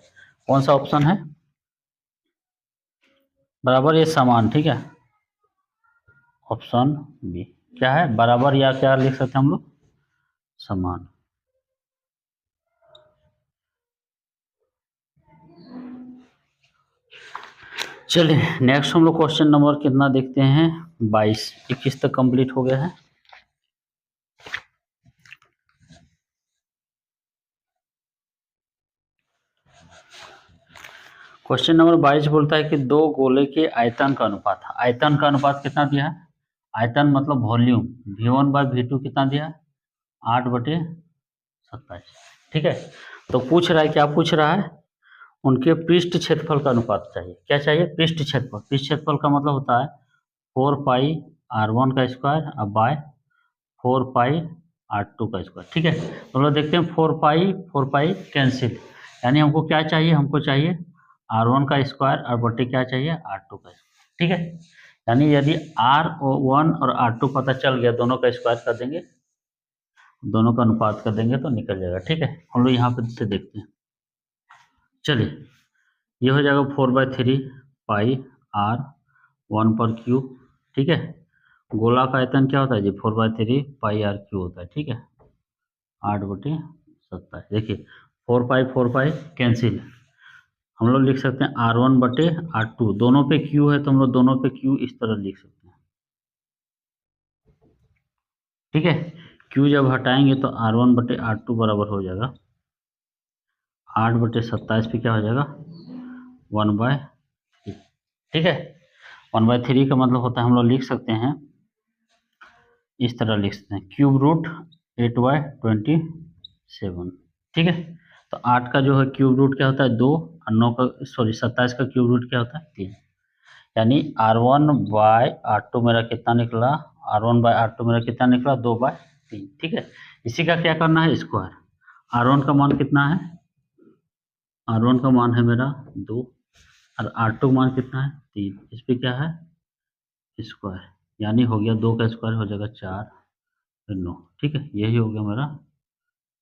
कौन सा ऑप्शन है बराबर, ये समान, ठीक है। ऑप्शन बी क्या है बराबर, या क्या लिख सकते हैं हम लोग समान। चलिए नेक्स्ट हम लोग क्वेश्चन नंबर कितना देखते हैं 22, 21 तक कंप्लीट हो गया है। क्वेश्चन नंबर 22 बोलता है कि दो गोले के आयतन का अनुपात, आयतन का अनुपात कितना दिया है, आयतन मतलब वॉल्यूम, V1/V2 कितना दिया है 8/27, ठीक है। तो पूछ रहा है, क्या पूछ रहा है, उनके पृष्ठ क्षेत्रफल का अनुपात चाहिए। क्या चाहिए, पृष्ठ क्षेत्रफल। पृष्ठ क्षेत्रफल का मतलब होता है 4πr1 का स्क्वायर अब बाय 4πr2 का स्क्वायर, ठीक है। तो हम लोग देखते हैं 4π कैंसिल, यानी हमको क्या चाहिए, हमको चाहिए r1 का स्क्वायर और बटे क्या चाहिए r2 का स्क्वायर, ठीक है। यानी यदि r1 और r2 पता चल गया, दोनों का स्क्वायर कर देंगे, दोनों का अनुपात कर देंगे तो निकल जाएगा, ठीक है। हम लोग यहाँ पे से देखते हैं, चलिए ये हो जाएगा 4/3 पाई r1 पर क्यूब, ठीक है। गोला का आयतन क्या होता है जी 4/3 पाई r क्यूब होता है, ठीक है, 8/27। देखिए 4π कैंसिल, हम लोग लिख सकते हैं r1/r2, दोनों पे q है तो हम लोग दोनों पे q इस तरह लिख सकते हैं, ठीक है। q जब हटाएंगे तो r1/r2 बराबर हो जाएगा 8/27 पे क्या हो जाएगा 1/3, ठीक है। 1/3 का मतलब होता है, हम लोग लिख सकते हैं इस तरह लिख सकते हैं क्यूब रूट 8/27, ठीक है। तो 8 का जो है क्यूब रूट क्या होता है 2, और 9 का 27 का क्यूब रूट क्या होता है 3, यानी r1/r2 मेरा कितना निकला, r1/r2 मेरा कितना निकला 2/3, ठीक है। इसी का क्या करना है स्क्वायर, r1 का मान कितना है, r1 का मान है मेरा 2 और r2 का मान कितना है 3, इस पर क्या है स्क्वायर, यानी हो गया 2 का स्क्वायर हो जाएगा 4 फिर 9, ठीक है। यही हो गया मेरा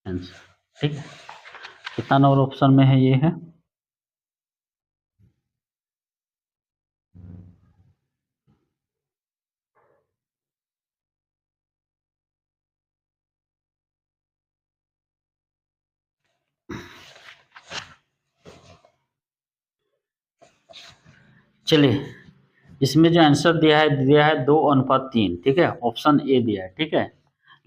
आंसर, ठीक है। कितना नंबर ऑप्शन में है, ये है चलिए इसमें जो आंसर दिया है 2:3, ठीक है, ऑप्शन ए दिया है, ठीक है।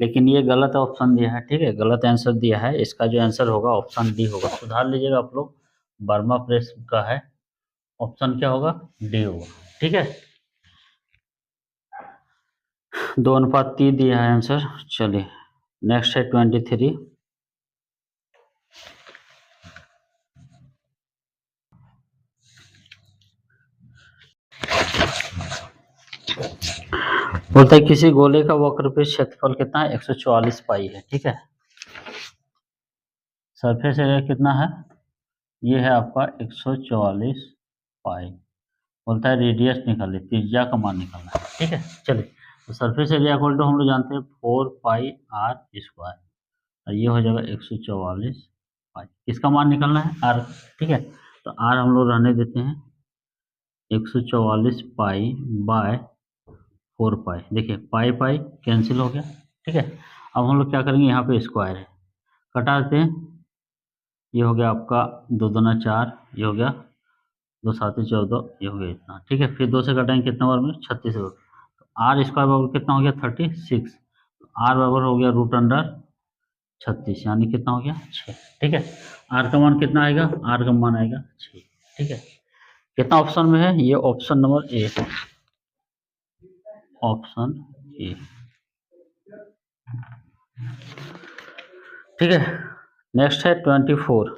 लेकिन ये गलत ऑप्शन दिया है, ठीक है, गलत आंसर दिया है। इसका जो आंसर होगा ऑप्शन डी होगा, सुधार लीजिएगा आप लोग, वर्मा प्रेस का है, ऑप्शन क्या होगा डी होगा, ठीक है। 2:3 दिया है आंसर। चलिए नेक्स्ट है 23। बोलता है किसी गोले का वक्र पे क्षेत्रफल कितना है 144 पाई है, ठीक है। सरफेस एरिया कितना है, ये है आपका 144 पाई। बोलता है रेडियस निकालिए, त्रिज्या का मान निकालना है, ठीक है। चलिए तो सरफेस एरिया इक्वल टू हम लोग जानते हैं 4πr², और ये हो जाएगा 144 पाई। किसका मान निकालना है r, ठीक है। तो r हम लोग रहने देते हैं 144 पाई बाय 4π, देखिए पाई पाई कैंसिल हो गया, ठीक है। अब हम लोग क्या करेंगे, यहाँ पे स्क्वायर है, कटा देते हैं, ये हो गया आपका 2 दूना 4, ये हो गया 2 7 14, ये हो गया इतना, ठीक है। फिर 2 से घटाएंगे कितना बार में, 36 बार। तो आर स्क्वायर बराबर कितना हो गया, 36। आर बराबर हो गया रूट अंडर 36, यानी कितना हो गया, 6, ठीक है। आर का मान कितना आएगा, आर का मान आएगा 6, ठीक है। कितना ऑप्शन में है, ये option number A, option A, ठीक है। नेक्स्ट है 24,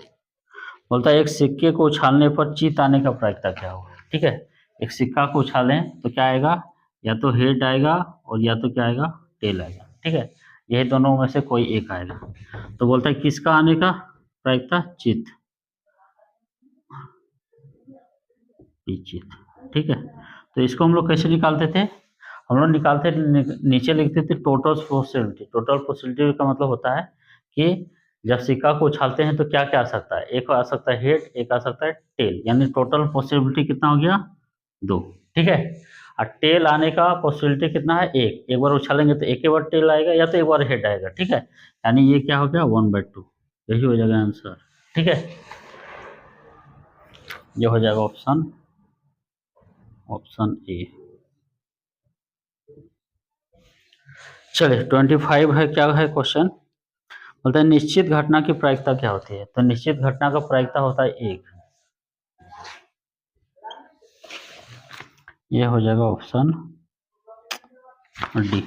बोलता है एक सिक्के को उछालने पर चित आने का प्रायिकता क्या होगा, ठीक है। एक सिक्का को उछालें तो क्या आएगा, या तो हेड आएगा और या तो क्या आएगा, टेल आएगा, ठीक है। यही दोनों में से कोई एक आएगा। तो बोलता है किसका आने का प्रायिकता, चित, चित, ठीक है। तो इसको हम लोग कैसे निकालते थे, हम लोग निकालते नीचे लिखते थे टोटल पॉसिबिलिटी। टोटल पॉसिबिलिटी का मतलब होता है कि जब सिक्का को उछालते हैं तो क्या क्या आ सकता है, एक आ सकता है हेड, एक आ सकता है टेल, यानी टोटल पॉसिबिलिटी कितना हो गया, 2, ठीक है। और टेल आने का पॉसिबिलिटी कितना है, एक बार उछालेंगे तो एक बार टेल आएगा या तो एक बार हेड आएगा, ठीक है। यानी ये क्या हो गया, 1/2, यही हो जाएगा आंसर, ठीक है। ये हो जाएगा ऑप्शन ए। चलिए 25 है, क्या है क्वेश्चन, बोलता है निश्चित घटना की प्रायिकता क्या होती है। तो निश्चित घटना का प्रायिकता होता है 1, ये हो जाएगा ऑप्शन डी।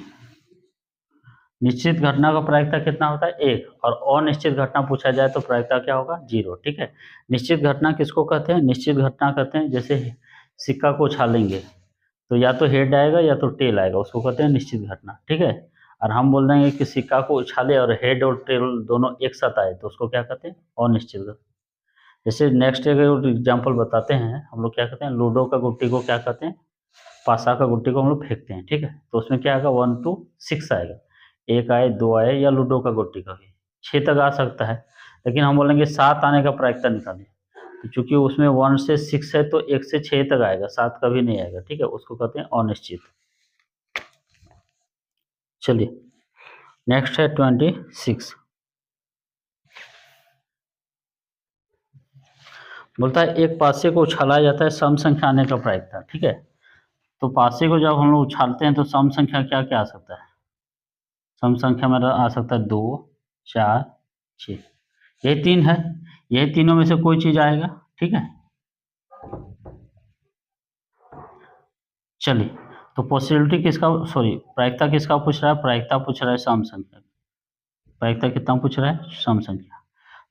निश्चित घटना का प्रायिकता कितना होता है, 1, और अनिश्चित घटना पूछा जाए तो प्रायिकता क्या होगा, 0, ठीक है। निश्चित घटना किसको कहते हैं, निश्चित घटना कहते हैं जैसे सिक्का को उछालेंगे तो या तो हेड आएगा या तो टेल आएगा, उसको कहते हैं निश्चित घटना, ठीक है। और हम बोल देंगे कि सिक्का को उछाले और हेड और टेल दोनों एक साथ आए तो उसको क्या कहते हैं, अनिश्चित घटना। जैसे नेक्स्ट एग्जाम्पल बताते हैं, हम लोग क्या कहते हैं, लूडो का गुट्टी को क्या कहते हैं, पासा का गुट्टी को हम लोग फेंकते हैं, ठीक है। तो उसमें क्या आएगा, 1 to 6 आएगा, 1 आए 2 आए, या लूडो का गुट्टी का भी 6 तक आ सकता है। लेकिन हम बोलेंगे 7 आने का प्रायिकता निकालें, तो चूंकि उसमें 1 से 6 है तो 1 से 6 तक आएगा, 7 कभी नहीं आएगा, ठीक है। उसको कहते हैं अनिश्चित। चलिए नेक्स्ट है 26, बोलता है एक पासे को उछाला जाता है सम संख्या आने का प्रायिकता, ठीक है। तो पासे को जब हम लोग उछालते हैं तो सम संख्या क्या क्या आ सकता है, सम संख्या में आ सकता है 2 4 6, यही 3 है, यही तीनों में से कोई चीज आएगा, ठीक है। चलिए तो पॉसिबिलिटी किसका, सॉरी प्रायिकता किसका पूछ रहा है, प्रायिकता पूछ रहा है सम संख्या, प्रायिकता कितना पूछ रहा है, सम संख्या।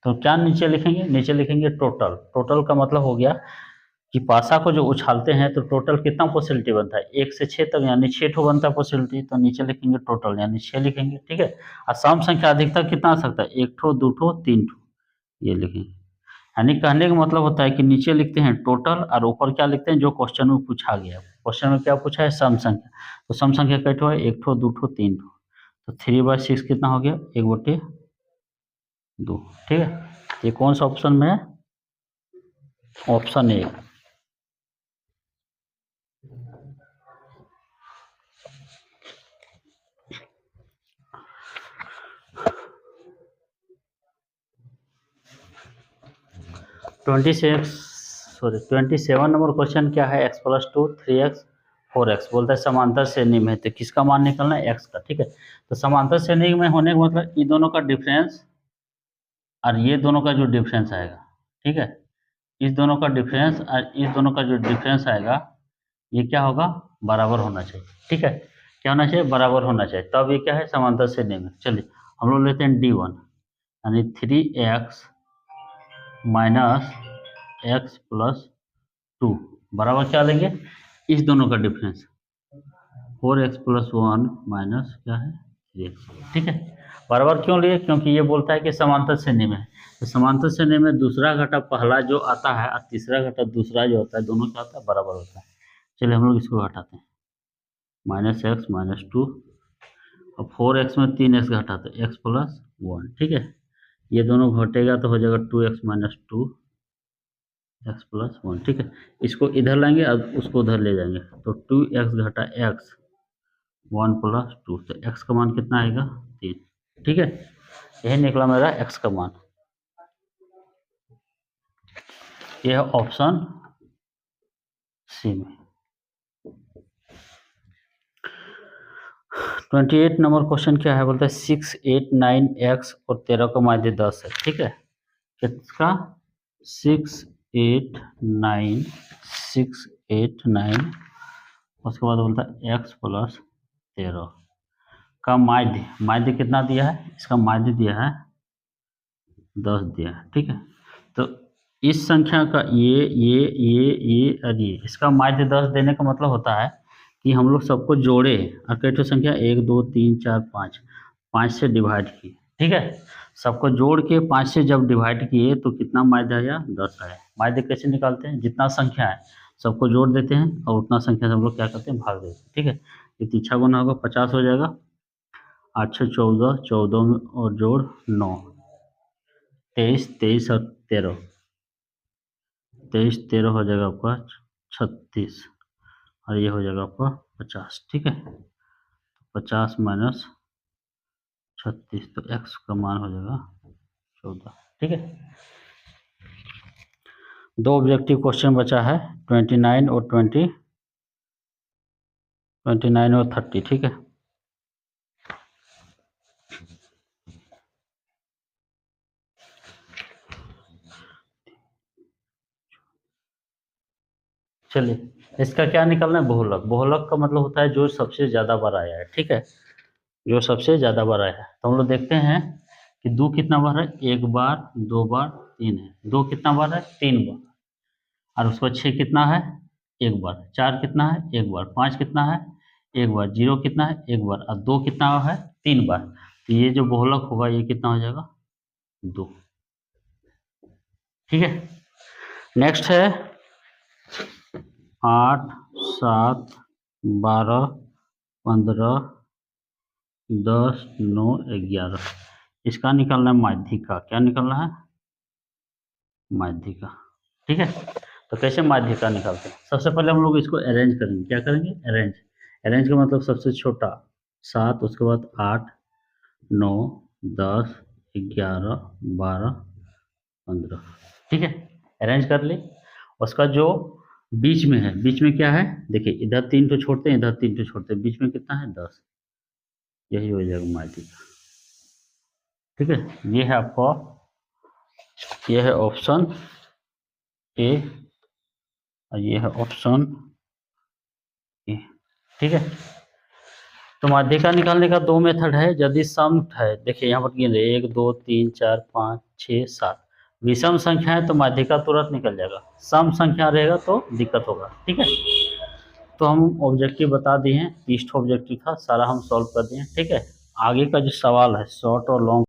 तो क्या नीचे लिखेंगे, नीचे लिखेंगे टोटल। टोटल का मतलब हो गया कि पासा को जो उछालते हैं तो टोटल कितना पॉसिबिलिटी बनता है, 1 से 6 तक, यानी 6 ठो बनता है पॉसिबिलिटी। तो नीचे लिखेंगे टोटल, यानी 6 लिखेंगे, ठीक है। और सम संख्या अधिकतर कितना आ सकता है, 1 ठो 2 ठो 3 ठो, ये लिखेंगे। यानी कहने का मतलब होता है कि नीचे लिखते हैं टोटल और ऊपर क्या लिखते हैं, जो क्वेश्चन में पूछा गया। क्वेश्चन में क्या पूछा है, सम संख्या। तो सम संख्या कै ठो है, 1 ठो 2 ठो 3 ठो। तो 3/6 कितना हो गया, 1/2, ठीक है। ये कौन सा ऑप्शन में है, option A. Twenty 27 number question क्या है, x+2 3x 4x, बोलता है समांतर श्रेणी में है तो किसका मान निकलना है, x का, ठीक है। तो समांतर श्रेणी में होने का मतलब ये दोनों का डिफरेंस और ये दोनों का जो डिफरेंस आएगा, ठीक है। इस दोनों का डिफरेंस और इस दोनों का जो डिफरेंस आएगा ये क्या होगा, बराबर होना चाहिए, ठीक है। क्या होना चाहिए, बराबर होना चाहिए, तब ये क्या है, समांतर श्रेणी में। चलिए हम लोग लेते हैं D1, यानी 3x माइनस x+2 बराबर क्या लेंगे, इस दोनों का डिफरेंस 4x+1 माइनस क्या है 3x, ठीक है। बराबर क्यों लिए, क्योंकि ये बोलता है कि समांतर श्रेणी में है। तो समांतर श्रेणी में दूसरा घटा पहला जो आता है और तीसरा घटा दूसरा जो होता है, दोनों क्या होता है, बराबर होता है। चलिए हम लोग इसको घटाते हैं, -x-2 और 4x में 3x घटाते हैं, x+1, ठीक है। ये दोनों घटेगा तो हो जाएगा 2x-2 x+1, ठीक है। इसको इधर लाएंगे और उसको उधर ले जाएंगे तो 2x घटा x 1+2, तो x का मान कितना आएगा, 3, ठीक है। यही निकला मेरा x का मान। यह है ऑप्शन सी में। 28 नंबर क्वेश्चन क्या है, बोलता है 6, 8, 9 x और 13 का माध्य 10 है। ठीक है, किसका 6, 8, 9, 6, 8, 9, उसके बाद बोलता है x प्लस 13 का माध्य कितना दिया है, इसका माध्य दिया है 10 दिया है। ठीक है, तो इस संख्या का ये और ये इसका माध्य 10 देने का मतलब होता है कि हम लोग सबको जोड़े और कई ठो संख्या 1, 2, 3, 4, 5 से डिवाइड किए। ठीक है, सबको जोड़ के 5 से जब डिवाइड किए तो कितना माध्य आया, 10 आया। माध्य कैसे निकालते हैं, जितना संख्या है सबको जोड़ देते हैं और उतना संख्या से हम लोग क्या करते हैं, भाग देते हैं। ठीक है, ये 3 गुना होगा 50 हो जाएगा, 8 से 14, 14 में और जोड़ 9, 23, 23 और 13, 23, 13 हो जाएगा आपका 36 और ये हो जाएगा आपका 50। ठीक है, 50 माइनस 36 तो x का मान हो जाएगा 14। ठीक है, 2 ऑब्जेक्टिव क्वेश्चन बचा है, 29 और 30। ठीक है, चलिए इसका क्या निकलना है, बहुलक। बहुलक का मतलब होता है जो सबसे ज़्यादा बार आया है। ठीक है, जो सबसे ज़्यादा बार आया है, तो हम लोग देखते हैं कि 2 कितना बार है, 1 बार, 2 बार, 3 है। 2 कितना बार है, 3 बार, और उसके बाद 6 कितना है, 1 बार, 4 कितना है, 1 बार, 5 कितना है, 1 बार, 0 कितना है, 1 बार, और 2 कितना है, 3 बार। तो ये जो बहुलक होगा ये कितना हो जाएगा, 2। ठीक है, नेक्स्ट है 8, 7, 12, 15, 10, 9, 11। इसका निकालना है माध्यिका। क्या निकालना है, माध्यिका। ठीक है, तो कैसे माध्यिका निकालते हैं, सबसे पहले हम लोग इसको अरेंज करेंगे। क्या करेंगे, अरेंज का मतलब सबसे छोटा 7, उसके बाद 8, 9, 10, 11, 12, 15। ठीक है, अरेंज कर ले। उसका जो बीच में है, बीच में क्या है, देखिए इधर 3 तो छोड़ते हैं, इधर 3 तो छोड़ते हैं, बीच में कितना है, 10। यही हो जाएगा माध्यिका। ठीक है, ये है आपका, ये है ऑप्शन ए और ये है ऑप्शन ए। ठीक है, तो माध्यिका निकालने का 2 मेथड है। यदि सम है, देखिए यहाँ पर गिन रहे 1, 2, 3, 4, 5, 6, 7 विषम संख्या है तो माध्यिका तुरंत निकल जाएगा। सम संख्या रहेगा तो दिक्कत होगा। ठीक है, तो हम ऑब्जेक्टिव बता दिए हैं, 30 ऑब्जेक्टिव था, सारा हम सॉल्व कर दिए। ठीक है, आगे का जो सवाल है शॉर्ट और लॉन्ग